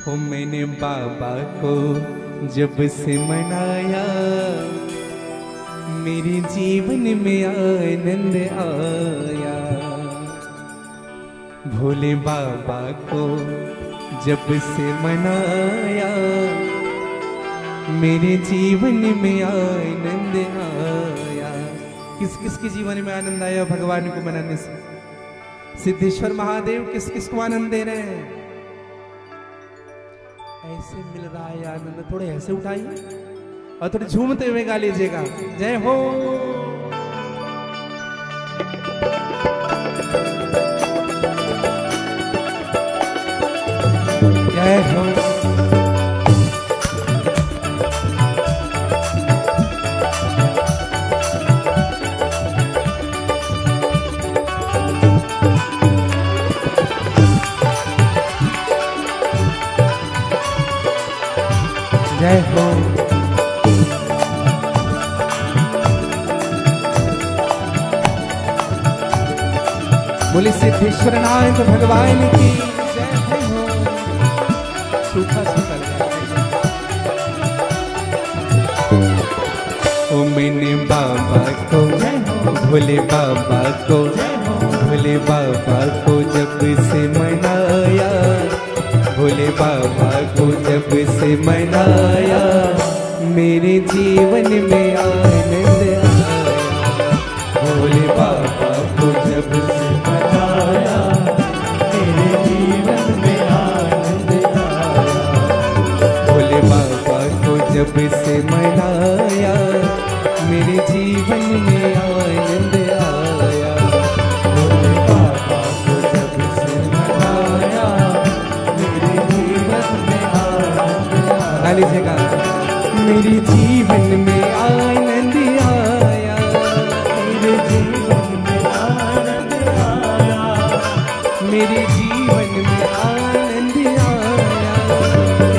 हो मैंने बाबा को जब से मनाया, मेरे जीवन में आनंद आया। भोले बाबा को जब से मनाया, मेरे जीवन में आनंद आया। किस किस के जीवन में आनंद आया भगवान को मनाने से? सिद्धेश्वर महादेव किस किस को आनंद दे रहे हैं? ऐसे मिल रहा है आनंद, थोड़े ऐसे उठाइए और थोड़े झूमते हुए गा लीजिएगा, जय हो। जय हो। जय हो। बोले सिद्धेश्वर नाथ भगवान की जय हो। सूखा सूखा ओ मैंने बाबा को, भोले बाबा को, भोले बाबा को जब से मनाया, भोले बाबा को जब से मनाया, मेरे जीवन में आनंद आया। भोले बाबा को जब से मनाया, मेरे जीवन में आनंद आया। भोले बाबा को जब से मनाया, मेरे जीवन में आनंद आया। भोले बाबा को जब से मनाया, लीजिएगा, मेरे जीवन में आनंद आया। मेरे जीवन में आनंद आया। मेरे जीवन में आनंद आया।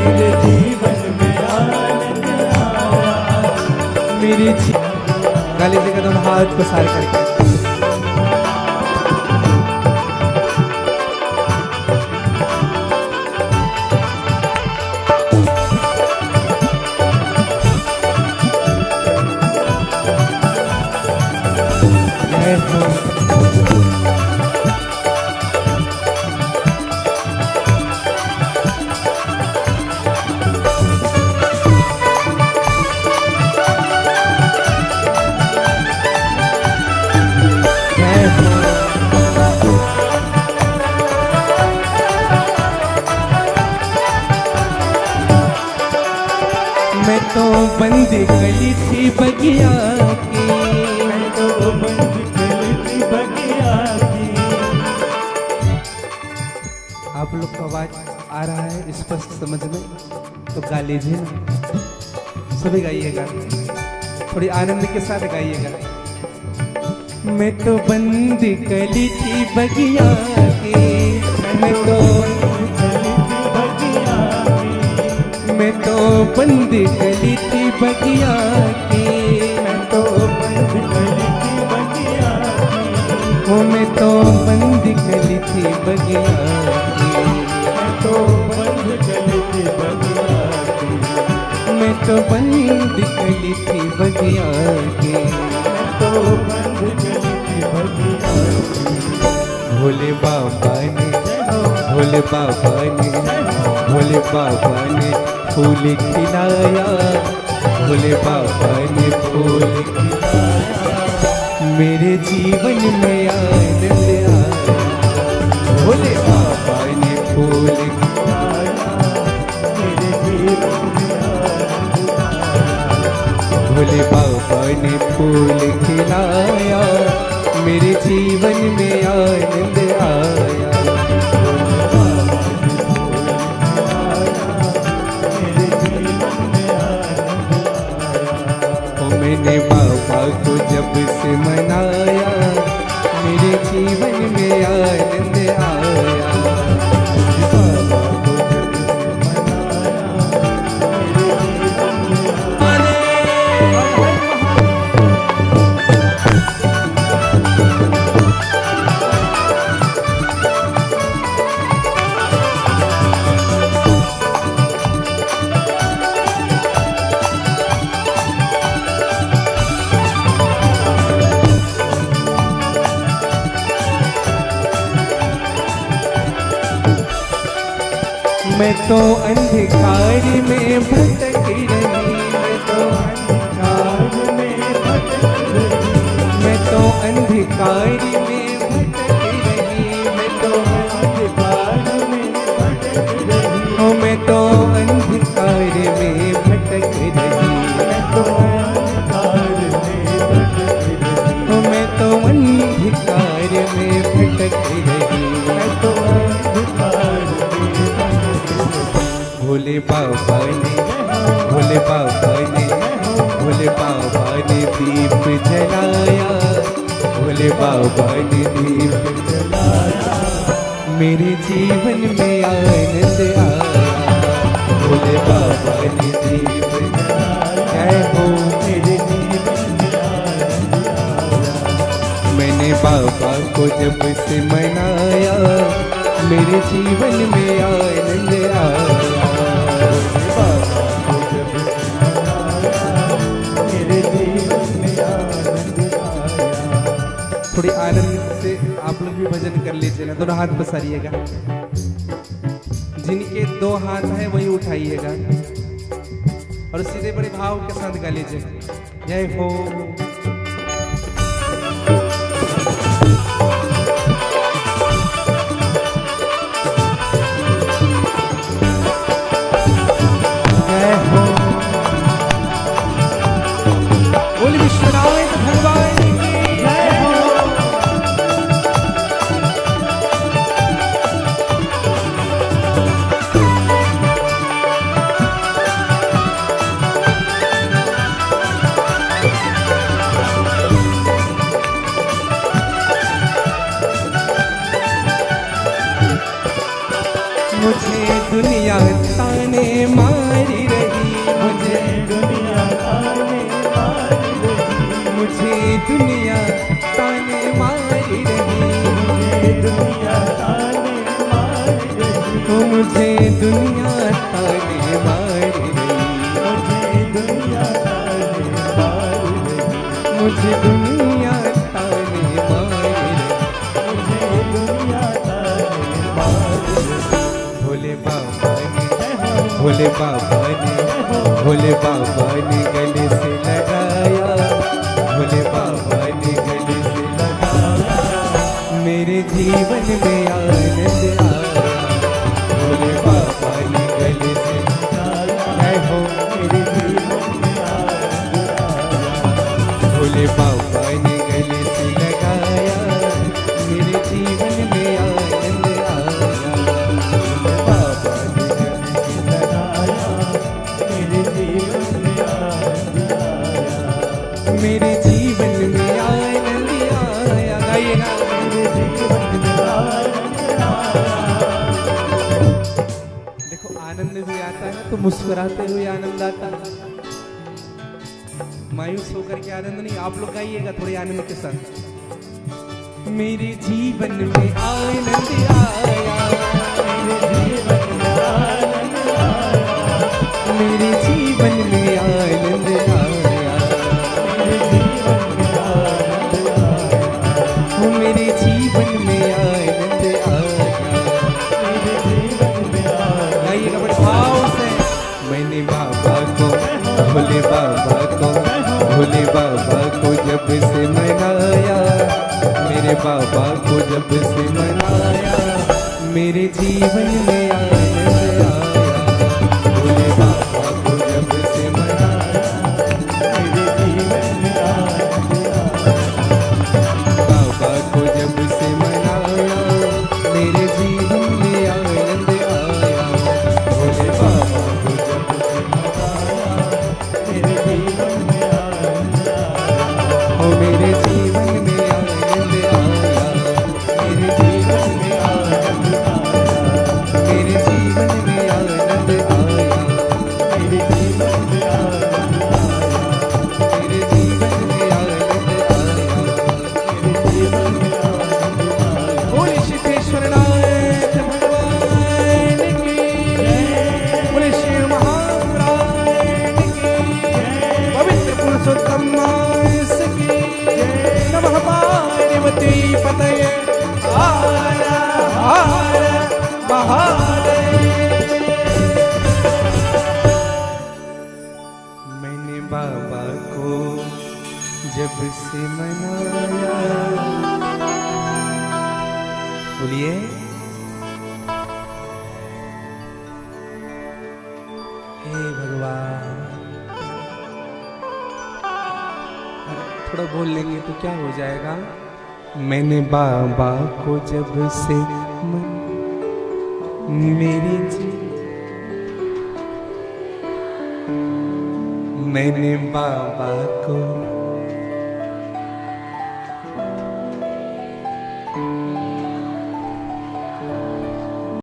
मेरे जीवन में आनंद आया। मेरे गा लीजिएगा, दोनों हाथ को सारे करके। मैं तो बंद गली थी बगिया की, मैं तो बंद गली थी बगिया की। आप लोग को आवाज आ रहा है स्पष्ट समझ में? तो गा लीजिए ना, सभी गाइएगा, थोड़ी आनंद के साथ गाइएगा। मैं तो बंद गली थी बगिया की, मैं तो मैं तो बंद गली थी बगिया की, मैं तो बंद गली थी बगिया की। ओ मैं तो बंद गली थी बगिया की, मैं तो बंद गली थी बगिया की। मैं तो बंद गली थी बगिया की, मैं तो बंद गली थी बगिया की। भोले बाबा ने, भोले बाबा ने, भोले बाबा ने फूल खिलाया। भोले बाबा ने फूल खिलाया, मेरे जीवन में आनंद आया। भोले बाबा ने फूल खिलाया, मेरे जीवन में आनंद आया। भोले बाबा ने फूल खिलाया, मेरे जीवन में आनंद आया। मैंने बाबा को जब से मनाया, मेरे जीवन में आनंद आया। बाबा को जब से मनाया, मेरे जीवन में मैं तो अंधकार में भटक रही, मैं तो अंधकार में भटक रही, मैं तो अंधकार में भटक रही, मैं तो अंधकार में भटक रही, ओ मैं तो अंधकार में भटक रही, मैं तो अंधकार में भटक रही, ओ मैं तो अंधकार में भटक रही, मैं तो अंधकार भोले बाबा ने, भोले बाबा ने, भोले बाबा ने दीप जलाया, भोले बाबा ने दीप जलाया, मेरे जीवन में आनंद आया, भोले बाबा ने दीप जलाया, जय हो मेरे जीवन में आनंद आया। मैंने बाबा को जब से मनाया, मेरे जीवन में आनंद आया, थोड़ी आनंद से आप लोग भी भजन कर लीजिए ना। दोनों हाथ पसारिएगा, जिनके दो हाथ हैं वही उठाइएगा और सीधे बड़े भाव के साथ गा लीजिए, जय हो। जय हो बोल विश्वनाथ भगवान की जय हो। मुझे दुनिया ताने मारी रही, मुझे दुनिया ताने मारी रही, मुझे दुनिया ताने मारी रही, मुझे दुनिया ताने मारी रही, मुझे दुनिया ताने मारी रही, मुझे दुनिया ताने मारी रही, मुझे दुनिया ताने मारी रही, मुझे दुनिया ताने मारी रही। भोले बाबा ने, भोले बाबा ने, भोले बाबा ने गले से लगाया, भोले बाबा ने गले से लगाया, मेरे जीवन में आनंद आया, भोले बाबा ने गले से लगाया, जय हो मेरे जीवन में आनंद आया, भोले बाबा ने गले से लगाया, मेरे जीवन में आनंद आया, बाबा ने गले से लगाया, मेरे जीवन में आनंद आया, मेरे जीवन में आनंद आया, गाइए ना, मेरे जीवन में आनंद आया। देखो आनंद भी आता है तो मुस्कुराते हुए आनंद आता है, मायूस होकर के आनंद नहीं। आप लोग गाइएगा थोड़ी आनंद के साथ, मेरे जीवन में आनंद आया, मेरे जीवन में आनंद आया, मेरे जीवन में आनंद आया, गाइएगा बड़े भाव से। मैंने बाबा को, भोले बाबा को, भोले बाबा को जब से मनाया, मेरे बाबा को जब से मनाया, मेरे जीवन में आनंद आया, भोले बाबा को जब से मनाया, मेरे जीवन में आनंद आया, बाबा को जब से मनाया, मेरे जीवन में आनंद आया, भोले बाबा को जब से मनाया, मेरे जीवन में आनंद आया, ओ मेरे जीवन में आनंद आया, मेरे जीवन में आनंद आया, मेरे जीवन जब से मनाया। बोलिए हे भगवान। थोड़ा बोल लेंगे तो क्या हो जाएगा। मैंने बाबा को जब से मेरी जी, मैंने बाबा को